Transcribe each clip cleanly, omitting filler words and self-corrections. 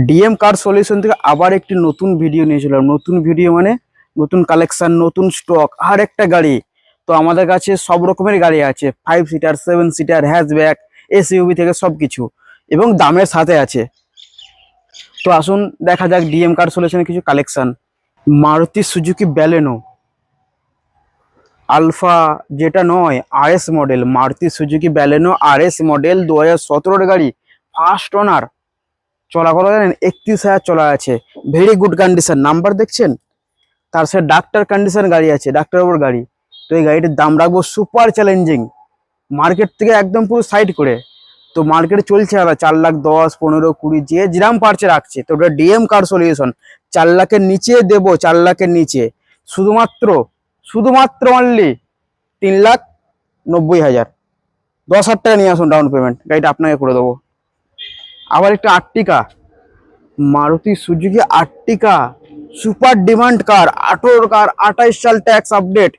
DM কার solution থেকে আবার একটি নতুন ভিডিও নিয়েছিলাম। নতুন ভিডিও মানে নতুন কালেকশন, নতুন স্টক, আর একটা গাড়ি। তো আমাদের কাছে সব রকমের গাড়ি আছে, 5 সিটার, 7 সিটার, হ্যাচব্যাক, এসইউভি থেকে সবকিছু, এবং দামের সাথে আছে। তো আসুন দেখা যাক ডিএম কার সলিউশনের কিছু collection. Maruti Suzuki Baleno Alpha, যেটা নয়, RS model. Maruti Suzuki Baleno RS model 2017-এর গাড়ি, ফার্স্ট ওনার। চলা কত জানেন? 31,000 চলা আছে, ভেরি গুড কন্ডিশন। নাম্বার দেখছেন? তার সাথে ডাক্তার কন্ডিশন গাড়ি আছে, ডাক্তার বাবুর গাড়ি। তো এই গাড়িটির দাম রাখবো সুপার চ্যালেঞ্জিং, মার্কেট থেকে একদম পুরো সাইড করে। তো মার্কেটে চলছে আলাদা 4,10,000, 15, 20, যে যেরাম পারছে রাখছে। তো ওটা ডিএম কার সলিউশন 4 লাখের নিচে দেবো, 4 লাখের নিচে। শুধুমাত্র শুধুমাত্র অনলি 3,90,000। 10,000 টাকা নিয়ে আসুন ডাউন পেমেন্ট, গাড়িটা আপনাকে করে দেবো। আবার একটা Ertiga, Maruti Suzuki Ertiga, super demand car, 18 car, 28 সাল tax update,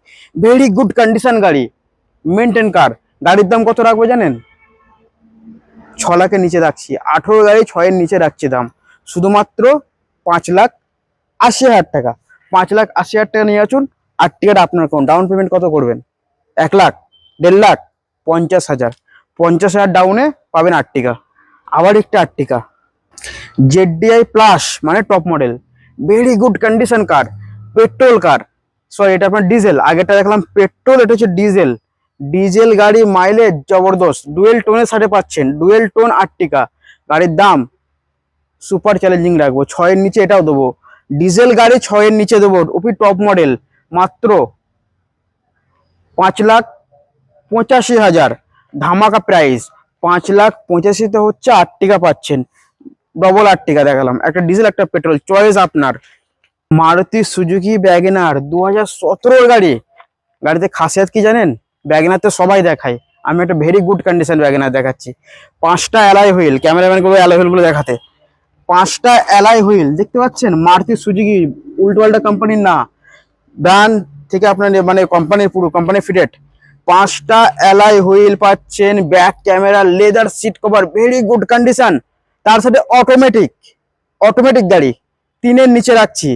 very good condition গাড়ি, মেনটেন কার। গাড়ির দাম কত রাখবো জানেন? 6 লাখের নিচে রাখছি। 18 গাড়ি 6-এর নিচে রাখছি দাম, শুধুমাত্র 5,80,000 টাকা। 5,80,000 টাকা নিয়ে আসুন। আর্টিকাটা আপনার কোন, ডাউন পেমেন্ট কত করবেন? 1 লাখ, 1.5 লাখ, 50,000। 50,000 ডাউনে পাবেন আর্টিকা। আবার একটা আর্টিকা, জেডডিআই প্লাস, মানে top model, very good condition car, petrol car. Sorry, এটা আপনার ডিজেল। আগেটা দেখলাম পেট্রোল, এটা হচ্ছে ডিজেল। ডিজেল গাড়ি, মাইলেজ জবরদস্ত, ডুয়েল টোনের সাথে পাচ্ছেন, ডুয়েল টোন আর্টিকা। গাড়ির দাম সুপার চ্যালেঞ্জিং রাখবো, 6-এর নিচে এটাও দেবো। ডিজেল গাড়ি 6-এর নিচে দেবো, ওপি টপ মডেল, মাত্র 5,85,000 ধামাকা প্রাইস। 5,85,000 হচ্ছে আর্টিকা পাচ্ছেন। ডবল আর্টিকা দেখালাম, একটা ডিজেল একটা পেট্রোল, চয়েস আপনার। মারুতি সুজুকি ব্যাগনার 2017-এর গাড়ি। গাড়িতে খাসিয়াত কি জানেন? ব্যাগনার তো সবাই দেখায়, আমি একটা ভেরি গুড কন্ডিশন ব্যাগনার দেখাচ্ছি। 5টা অ্যালয় হুইল, ক্যামেরাম্যান করবো অ্যালয় হুইল গুলো দেখাতে। 5টা অ্যালয় হুইল দেখতে পাচ্ছেন, মারুতি সুজুকি, উল্টো পাল্টা কোম্পানির না, ব্র্যান্ড থেকে আপনার মানে কোম্পানির, পুরো কোম্পানি ফিটেড। 5টা অ্যালয় হুইল পাচ্ছেন, back camera, leather seat cover, very good condition. তার সাথে অটোমেটিক, অটোমেটিক গাড়ি। 3-এর নিচে রাখছি,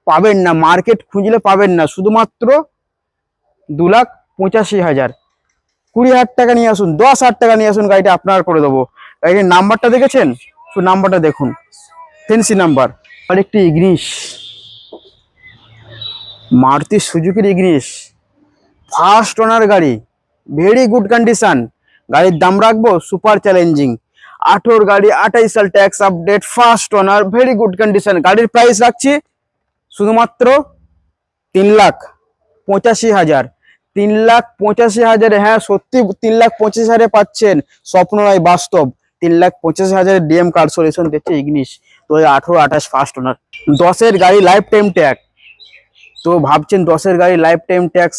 পাবেন না, মার্কেট খুঁজলে পাবেন না। শুধুমাত্র 2,85,000। 20,000 টাকা নিয়ে আসুন, 10,000 টাকা নিয়ে আসুন, গাড়িটা আপনার করে দেবো। গাড়ির নাম্বারটা দেখেছেন? তো নাম্বারটা দেখুন, ফেন্সি নাম্বার। আর একটি ইগনিস, মারুতি সুজুকির ইগনিস, ফার্স্ট ওনার গাড়ি, ভেরি গুড কন্ডিশন। গাড়ির দাম রাখবো সুপার চ্যালেঞ্জিং, 18 গাড়ি, 28 সাল tax update, first owner, very good condition. গাড়ির প্রাইস রাখছি শুধুমাত্র 3,85,000। 3,85,000, হ্যাঁ সত্যি 3,85,000 পাচ্ছেন, স্বপ্ন নয় বাস্তব। 3,85,000 ডিএম কার সলিউশন দিচ্ছে ইগনিস, 2018-28 ফার্স্ট ওনার। 10-এর গাড়ি লাইফ টাইম ট্যাক্স। তো ভাবছেন 10-এর গাড়ি লাইফ টাইম ট্যাক্স,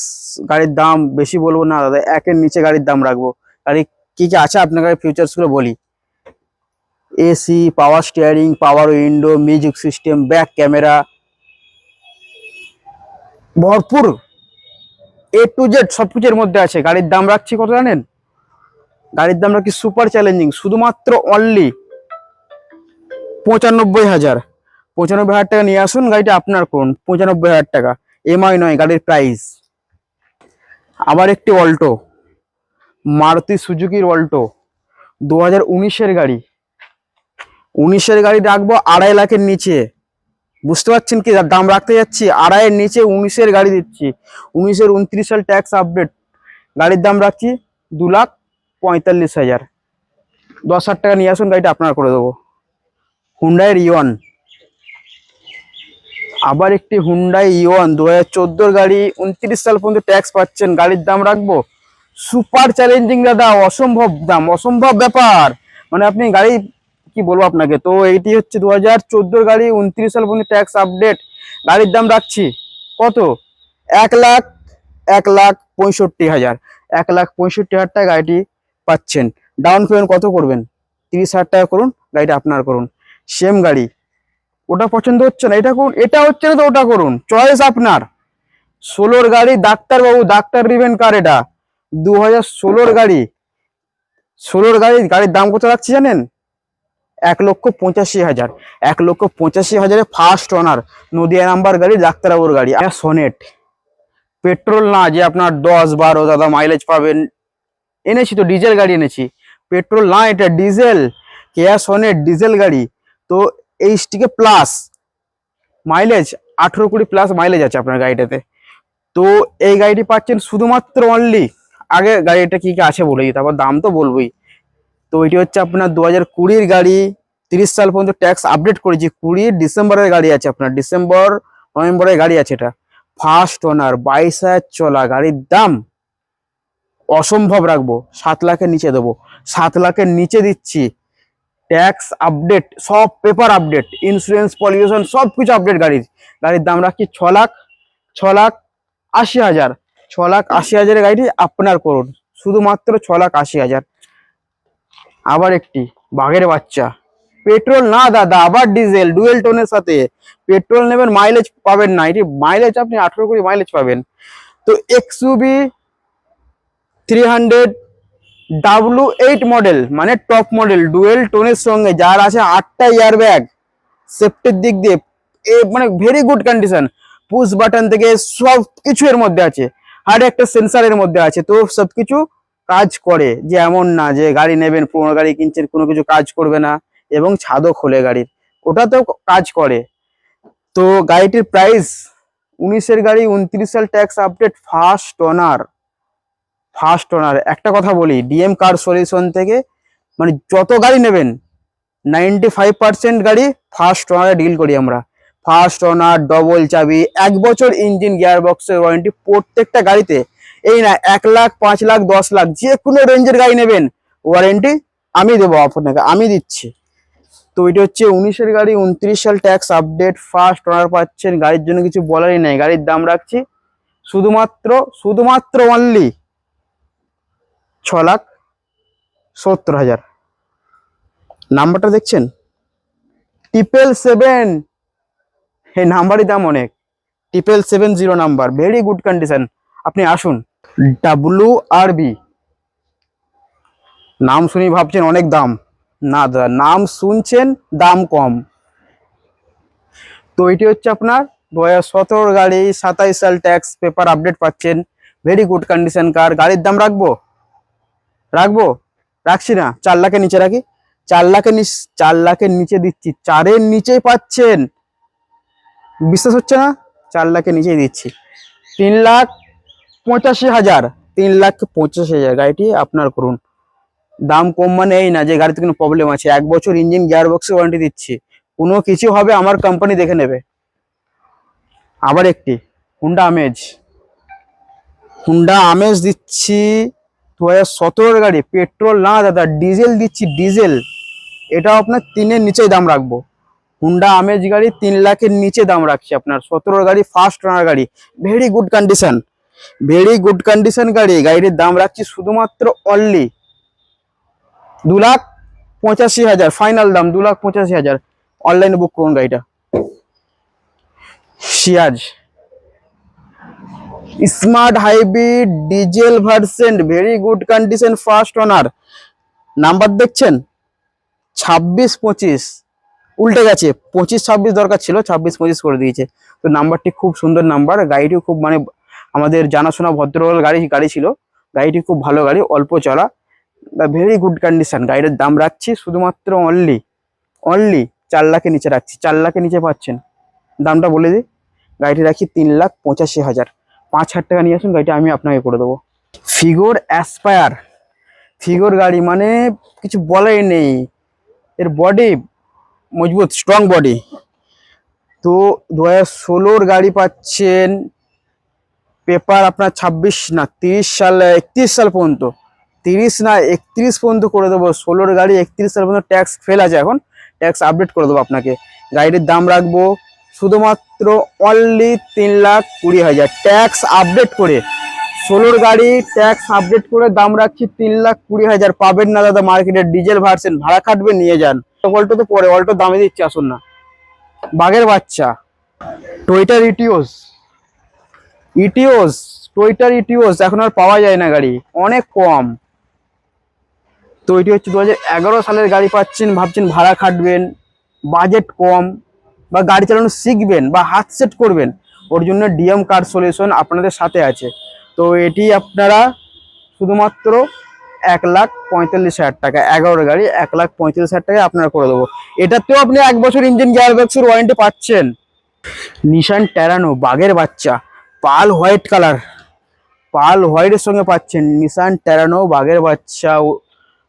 গাড়ির দাম বেশি বলবো না দাদা, 1-এর নিচে গাড়ির দাম রাখবো। গাড়ি কি কি আছে আপনার গাড়ির ফিউচার্স গুলো বলি। এসি, পাওয়ার স্টিয়ারিং, পাওয়ার window, music system, back camera, ভরপুর এ টু জেড সবকিছুর মধ্যে আছে। গাড়ির দাম রাখছি কত জানেন? গাড়ির দাম রাখছি সুপার চ্যালেঞ্জিং, শুধুমাত্র অনলি 95,000। 95,000 টাকা নিয়ে আসুন, গাড়িটা আপনার করুন, 95,000 টাকা, এমআই নয় গাড়ির প্রাইস। আবার একটি অল্টো, মারুতি সুজুকির অল্টো, 2019-এর গাড়ি। 19-এর গাড়ি রাখবো 2.5 লাখের নিচে। বুঝতে পারছেন কি দাম রাখতে যাচ্ছি? 2.5-এর নিচে 19-এর গাড়ি দিচ্ছি। 19-এর 29 সাল ট্যাক্স আপডেট, গাড়ির দাম রাখছি 2,45,000। 10,000 টাকা নিয়ে আসুন, গাড়িটা আপনার করে দেবো। হুন্ডাইয়ের ইওন, আবার একটি হুন্ডাই ইওন, 2014-এর গাড়ি, 29 সাল পর্যন্ত ট্যাক্স পাচ্ছেন। গাড়ির দাম রাখবো সুপার চ্যালেঞ্জিং দাদা, অসম্ভব দাম, অসম্ভব ব্যাপার। মানে আপনি গাড়ি কি বলবো আপনাকে। তো এইটি হচ্ছে 2014-এর গাড়ি, 29 সাল পর্যন্ত ট্যাক্স আপডেট। গাড়ির দাম রাখছি কত? 1,65,000। 1,65,000 টাকা গাড়িটি পাচ্ছেন। ডাউন পেমেন্ট কত করবেন? 30,000 টাকা করুন, গাড়িটা আপনার করুন। সেম গাড়ি, ওটা পছন্দ হচ্ছে না এটা করুন, এটা হচ্ছে না তো ওটা করুন, চয়েস আপনার। 16-র গাড়ি, ডাক্তারবাবু, ডাক্তার রিভেন কার, এটা 2016-র গাড়ি। 16-র গাড়ি, গাড়ির দাম কত রাখছি জানেন? 1,85,000, 1,85,000 ফার্স্ট ওনার, নদিয়া নাম্বার গাড়ি, ডাক্তারবাবুর গাড়ি। আর সনেট, পেট্রোল না যে আপনার 10-12 দাদা মাইলেজ পাবেন, এনেছি তো ডিজেল গাড়ি এনেছি, পেট্রোল না, এটা ডিজেল, কেয়া সনেট ডিজেল গাড়ি। তো এইচটিকে প্লাস মাইলেজ 18-20 প্লাস মাইলেজ আছে আপনার গাড়িটাতে। তো এই গাড়িটি পাচ্ছেন শুধুমাত্র অনলি, আগে গাড়িটা কি কি আছে বলে দিই, তারপর দাম তো বলবোই। তো এটি হচ্ছে আপনার 2020 গাড়ি, 30 সাল পর্যন্ত ট্যাক্স আপডেট করেছি, 20 ডিসেম্বরের গাড়ি আছে আপনার, ডিসেম্বর নভেম্বরের গাড়ি আছে এটা, ফার্স্ট ওনার, 22,000 চলা। গাড়ির দাম অসম্ভব রাখবো, 7 লাখের নিচে দেবো, 7 লাখের নিচে দিচ্ছি। ট্যাক্স আপডেট, সব পেপার আপডেট, ইন্স্যুরেন্স পলিউশন সব কিছু আপডেট। গাড়ির দাম রাখছি 6,80,000, 6,80,000 গাড়িটি আপনার করুন, শুধুমাত্র 6,80,000। আবার একটি বাঘের বাচ্চা, পেট্রোল না দাদা, আবার ডিজেল, ডুয়েল টোনের সাথে। পেট্রোল নেবেন, মাইলেজ পাবেন না, এটি মাইলেজ আপনি 18-20 মাইলেজ পাবেন। তো এক্সইউভি 300 W8 মডেল, মানে টপ মডেল, ডুয়েল টোনের সঙ্গে, যার আছে 8টা ইয়ার ব্যাগ, সেফটির দিক দিয়ে মানে very good condition, push button থেকে সব কিছু এর মধ্যে আছে, আর একটা সেন্সারের মধ্যে আছে। তো সবকিছু কাজ করে, যে এমন না যে গাড়ি নেবেন পুরোনো গাড়ি কিনছেন কোনো কিছু কাজ করবে না, এবং ছাদও খোলে গাড়ির, ওটাতেও কাজ করে। তো গাড়িটির প্রাইস 19-এর গাড়ি, 29 সাল ট্যাক্স আপডেট, ফার্স্ট ওনার। একটা কথা বলি, ডিএম কার সলিউশন থেকে মানে যত গাড়ি নেবেন 95% গাড়ি ফার্স্ট ওনারে ডিল করি আমরা। ফার্স্ট ওনার, ডবল চাবি, 1 বছর ইঞ্জিন গিয়ার বক্সের ওয়ারেন্টি প্রত্যেকটা গাড়িতে। এই না 1 লাখ, 5 লাখ, 10 লাখ, যে কোনো রেঞ্জের গাড়ি নেবেন ওয়ারেন্টি আমি দেবো আপনাকে, আমি দিচ্ছি। তো এটা হচ্ছে 19-এর গাড়ি, 29 সাল ট্যাক্স আপডেট, ফার্স্ট ওনার পাচ্ছেন। গাড়ির জন্য কিছু বলারই নেই, গাড়ির দাম রাখছি শুধুমাত্র অনলি 6,70,000। নাম্বারটা দেখছেন 777, এই নাম্বারই দাম অনেক, 770 নাম্বার, ভেরি গুড কন্ডিশন। আপনি আসুন। WRB, নাম শুনি ভাবছেন অনেক দাম, না দাদা, নাম শুনছেন দাম কম। তো এটি হচ্ছে আপনার 2017 গাড়ি, 27 সাল ট্যাক্স পেপার আপডেট পাচ্ছেন, ভেরি গুড কন্ডিশন কার। গাড়ির দাম রাখছি না, 4 লাখের নিচে রাখি, 4 লাখের নিচে দিচ্ছি, 4-এর নিচেই পাচ্ছেন, বিশ্বাস হচ্ছে না, 4 লাখের নিচেই দিচ্ছি, 3,85,000, 3,85,000 গাড়িটি আপনার করুন। দাম কম মানে এই না যে গাড়িতে কোনো প্রবলেম আছে, 1 বছর ইঞ্জিন গিয়ার বক্সের ওয়ারেন্টি দিচ্ছি, কোনো কিছু হবে আমার কোম্পানি দেখে নেবে। আবার একটি হুন্ডা আমেজ দিচ্ছি, 2017 গাড়ি, পেট্রোল না দাদা, ডিজেল দিচ্ছি, ডিজেল। এটাও আপনার 3-এর নিচেই দাম রাখবো। হুন্ডা আমেজ গাড়ি 3 লাখের নিচে দাম রাখছি আপনার, 17 গাড়ি, ফার্স্ট ওনার গাড়ি, ভেরি গুড কন্ডিশন গাড়ি। গাড়ির দাম রাখছি শুধুমাত্র অনলি 2,85,000, ফাইনাল দাম 2,85,000। অনলাইনে বুক করুন গাড়িটা। সিয়াজ smart hybrid diesel version, very good condition, first owner. Number দেখছেন 26-25, উল্টে গেছে, 25-26 দরকার ছিল, 26-25 করে দিয়েছে। তো নাম্বারটি খুব সুন্দর নাম্বার, গাড়িটিও খুব মানে আমাদের জানাশোনা ভদ্রলোক গাড়ি ছিল, গাড়িটি খুব ভালো গাড়ি, অল্প চলা, ভেরি গুড কন্ডিশন। গাড়ির দাম রাখছি শুধুমাত্র অনলি 4 লাখের নিচে রাখছি, 4 লাখের নিচে পাচ্ছেন। দামটা বলে দিই, গাড়িটি রাখছি 3,85,000, 5,000 টাকা নিয়ে আসুন, গাড়িটা আমি আপনাকে করে দেবো। ফিগোর অ্যাসপায়ার, ফিগোর গাড়ি মানে কিছু বলাই নেই, এর বডি মজবুত, স্ট্রং বডি। তো 2016 গাড়ি পাচ্ছেন, পেপার আপনার 26 না 30 সাল, 31 সাল পর্যন্ত, 30 না 31 পর্যন্ত করে দেবো। 16 গাড়ি 31 সাল পর্যন্ত ট্যাক্স ফেল আছে, এখন ট্যাক্স আপডেট করে দেবো আপনাকে। গাড়ির দাম রাখবো শুধুমাত্র অনলি 3,20,000, ট্যাক্স আপডেট করে। 16 গাড়ি ট্যাক্স আপডেট করে দাম রাখছি 3,20,000। পাবেন না দাদা মার্কেটে, ডিজেল ভার্সন, ভাড়া কাটবে নিয়ে যান। অল্টো তো পরে, অল্টো দামে দিচ্ছি, আসুন না। বাঘের বাচ্চা, টয়োটা টয়োটার ইটিওস এখন আর পাওয়া যায় না, গাড়ি অনেক কম। তো এটি হচ্ছে 2011 সালের গাড়ি পাচ্ছেন, ভাবছেন ভাড়া খাটবেন, বাজেট কম, বা গাড়ি চালানো শিখবেন বা হাত সেট করবেন, ওর জন্য ডিএম কার সলিউশন আপনাদের সাথে আছে। তো এটি আপনারা শুধুমাত্র 1,45,000 টাকা, 11 গাড়ি 1,45,000 টাকায় আপনারা করে দেবো। এটাতেও আপনি 1 বছর ইঞ্জিন গিয়ারবক্সের ওয়ারেন্টি পাচ্ছেন। নিশান ট্যারানো বাঘের বাচ্চা, পাল হোয়াইট কালার, পাল হোয়াইটের সঙ্গে পাচ্ছেন নিশান ট্যারানো বাঘের বাচ্চা।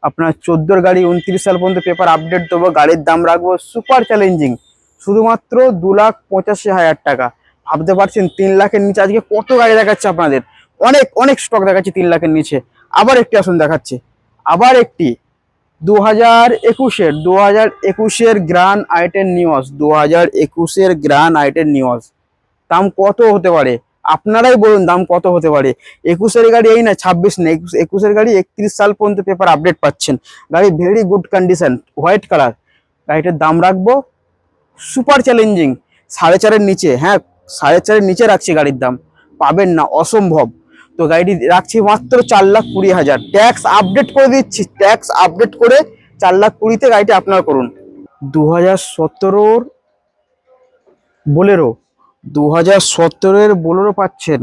আপনার 14 গাড়ি 29 সাল পর্যন্ত পেপার আপডেট দেবো, গাড়ির দাম রাখবো সুপার চ্যালেঞ্জিং শুধুমাত্র 2,85,000 টাকা। ভাবতে পারছেন 3 লাখের নিচে আজকে কত গাড়ি দেখাচ্ছে আপনাদের, অনেক অনেক স্টক দেখাচ্ছে 3 লাখের নিচে। আবার একটি আসুন দেখাচ্ছে, আবার একটি 2021-এর গ্র্যান্ড আইটেন নিউজ, 2021-এর গ্র্যান্ড আইটেন নিউজ। দাম কত হতে পারে আপনারাই বলুন, দাম কত হতে পারে? 21-এর গাড়ি এই না, 26 না, 21-এর গাড়ি 31 সাল পর্যন্ত পেপার আপডেট পাচ্ছেন। গাড়ি very good condition, white colour. গাড়িটার দাম রাখবো সুপার চ্যালেঞ্জিং 4.5-এর নিচে। হ্যাঁ, 4.5-এর নিচে রাখছি গাড়ির দাম, পাবেন না, অসম্ভব। তো গাড়িটি রাখছি মাত্র 4,20,000। ট্যাক্স আপডেট করে দিচ্ছি, ট্যাক্স আপডেট করে 4,20,000-তে গাড়িটি আপনার করুন। 2017-এর বোলেরো, 2017-এর বোলেরো পাচ্ছেন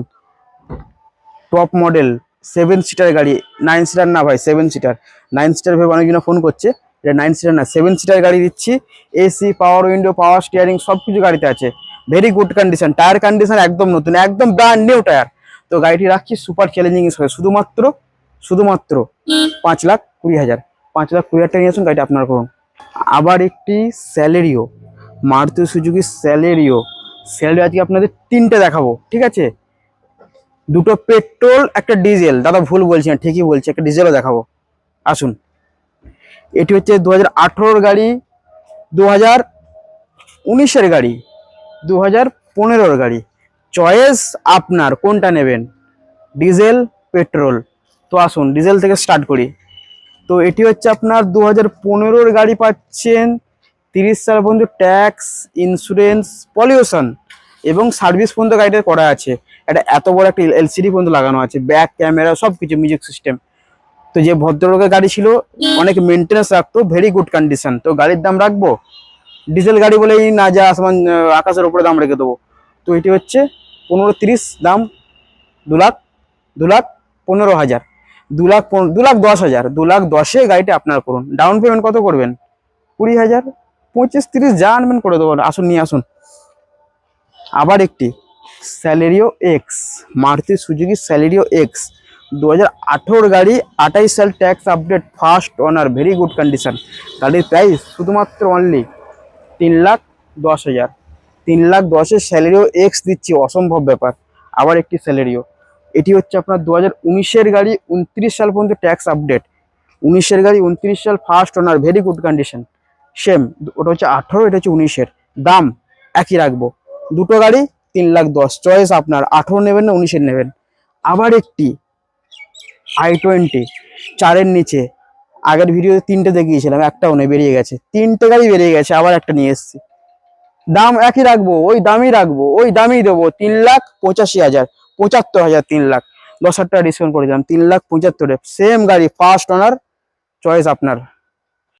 টপ মডেল 7 সিটার গাড়ি, 9 সিটার না ভাই, 7 সিটার। 9 সিটার ভেবে অনেকজন ফোন করছে, এটা 9 সিটার না, 7 সিটার গাড়ি দিচ্ছি। এসি, পাওয়ার উইন্ডো, পাওয়ার স্টিয়ারিং সব কিছু গাড়িতে আছে, very good condition. Tyre condition একদম নতুন, একদম ব্র্যান্ড নিউ টায়ার। তো গাড়িটি রাখছি সুপার চ্যালেঞ্জিং হিসেবে শুধুমাত্র 5,20,000। 5,20,000 টাকা নিয়ে আসুন, গাড়িটা আপনার করুন। আবার একটি স্যালেরিও, মারুতি সুজুকি স্যালেরিও। স্যালেরিও আজকে আপনাদের 3টে দেখাবো, ঠিক আছে? 2টো পেট্রোল, একটা ডিজেল। দাদা ভুল বলছি না, ঠিকই বলছি, একটা ডিজেলও দেখাবো। আসুন, এটি হচ্ছে 2018-এর গাড়ি, 2019-এর গাড়ি, 2015-এর গাড়ি। চয়েস আপনার, কোনটা নেবেন, ডিজেল পেট্রোল? তো আসুন ডিজেল থেকে স্টার্ট করি। তো এটি হচ্ছে আপনার 2015-এর গাড়ি পাচ্ছেন, 30 সাল পর্যন্ত ট্যাক্স, ইন্স্যুরেন্স, পলিউশন এবং সার্ভিস পর্যন্ত গাড়িটা করা আছে। এটা এত বড় একটা এলসিডি পর্যন্ত লাগানো আছে, ব্যাক ক্যামেরা সব কিছু, মিউজিক সিস্টেম। তো যে ভদ্রলোকের গাড়ি ছিল, অনেক মেনটেন্যান্স রাখতো, ভেরি গুড কন্ডিশন। তো গাড়ির দাম রাখবো, ডিজেল গাড়ি বলেই না যা আসমান আকাশের উপরে দাম রেখে দেবো। তো এটি হচ্ছে 15,30 দাম, 2,15,000, 2,10,000, 2,10,000-এ গাড়িটা আপনার করুন। ডাউন পেমেন্ট কত করবেন? 20,000, 25-30 যা আনবেন করে দেবো। আসুন নিয়ে আসুন। আবার একটি স্যালেরিও এক্স, মারুতি সুজুকি স্যালেরিও এক্স, 2018-এর গাড়ি, 28 সাল tax update, first owner, very good condition. গাড়ির প্রাইস শুধুমাত্র অনলি 3,10,000। 3,10,000-এর স্যালেরিও এক্স দিচ্ছি, অসম্ভব ব্যাপার। আবার একটি স্যালেরিও, এটি হচ্ছে আপনার 2019-এর গাড়ি, 29 সাল পর্যন্ত ট্যাক্স আপডেট। 19-এর গাড়ি, 29 সাল, first owner, very good condition. Same, ওটা হচ্ছে 18, এটা হচ্ছে 19-এর। দাম একই রাখবো, দুটো গাড়ি 3,10,000। চয়েস আপনার, 18 নেবেন না 19-এর নেবেন। আবার একটি i20 4-এর নিচে, আগের ভিডিওতে 3টে দেখিয়েছিলাম, একটাও নেই, বেরিয়ে গেছে। 3টে গাড়ি বেরিয়ে গেছে, আবার একটা নিয়ে এসেছি। দাম একই রাখবো, ওই দামই রাখবো, ওই দামই দেবো, 3,85,000, 75,000, 3,00,000। 10,000 টাকা ডিসকাউন্ট করে দিলাম, 3,75,000। সেম গাড়ি, ফার্স্ট ওনার, চয়েস আপনার।